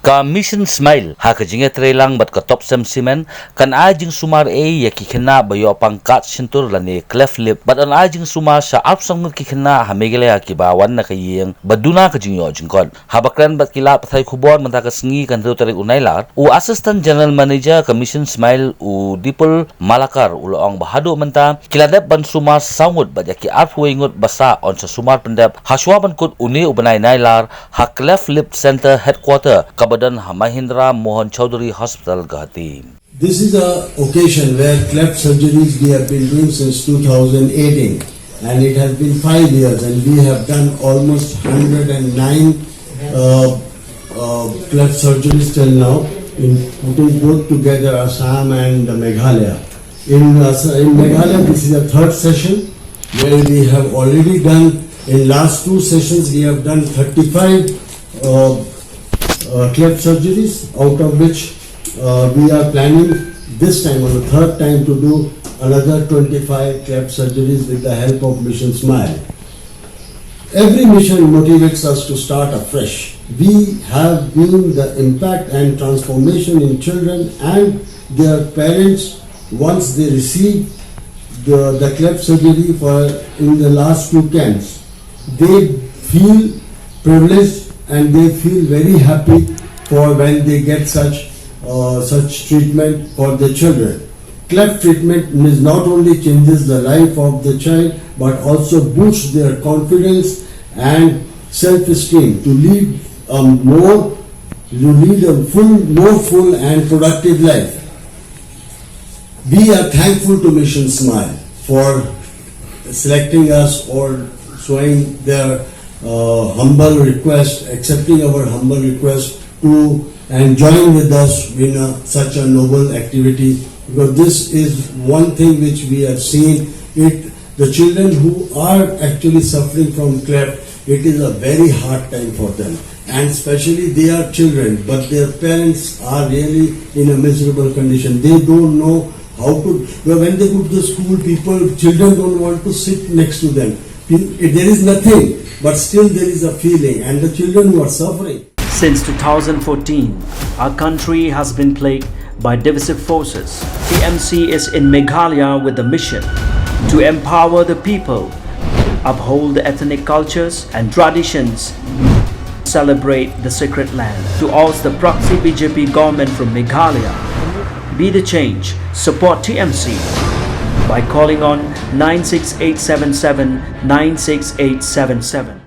Ka mission smile ha ka jinga lang bat ka top sem cement kan a Jingsumar ya ki Khynnah bayo pangkat Shyntur lani cleft lip bat an a Jingsumar sa apsang ki Khynnah ha Meghalaya kiba wan na kayeng baduna ka jingyo jingkon habakran bat kila pathai Khubor manta ka sngi kan tarik unailar u assistant general manager ka mission smile u dipul malakar ulong bahado manta kiladep ban sumar sangut bat yaki arfwengut basa on sa sumar pendep haswa ban kut uni ubanai nailar ha cleft lip center headquarter Kabadan Mahindra Mohan Chaudhary Hospital Guwahati. This is a occasion where cleft surgeries we have been doing since 2018, and it has been 5 years, and we have done almost 109 cleft surgeries till now, in putting both together Assam and Meghalaya. In Meghalaya, this is the third session where we have already done. In last 2 sessions, we have done 35 cleft surgeries, out of which we are planning this time, on the third time, to do another 25 cleft surgeries with the help of Mission Smile. Every mission motivates us to start afresh. We have been the impact and transformation in children and their parents once they receive the cleft surgery in the last 2 camps. They feel privileged and they feel very happy for when they get such treatment for the children. Cleft treatment not only changes the life of the child but also boosts their confidence and self-esteem to lead a more full and productive life. We are thankful to Mission Smile for selecting us or showing their humble request, accepting our humble request to and join with us in such a noble activity, because this is one thing which we have seen. The children who are actually suffering from cleft, it is a very hard time for them, and especially they are children, but their parents are really in a miserable condition. They don't know how to. When they go to the school, children don't want to sit next to them. There is nothing, but still there is a feeling, and the children who are suffering. Since 2014, our country has been plagued by divisive forces. TMC is in Meghalaya with the mission to empower the people, uphold the ethnic cultures and traditions, celebrate the sacred land. To oust the proxy BJP government from Meghalaya, be the change, support TMC by calling on 96877 96877.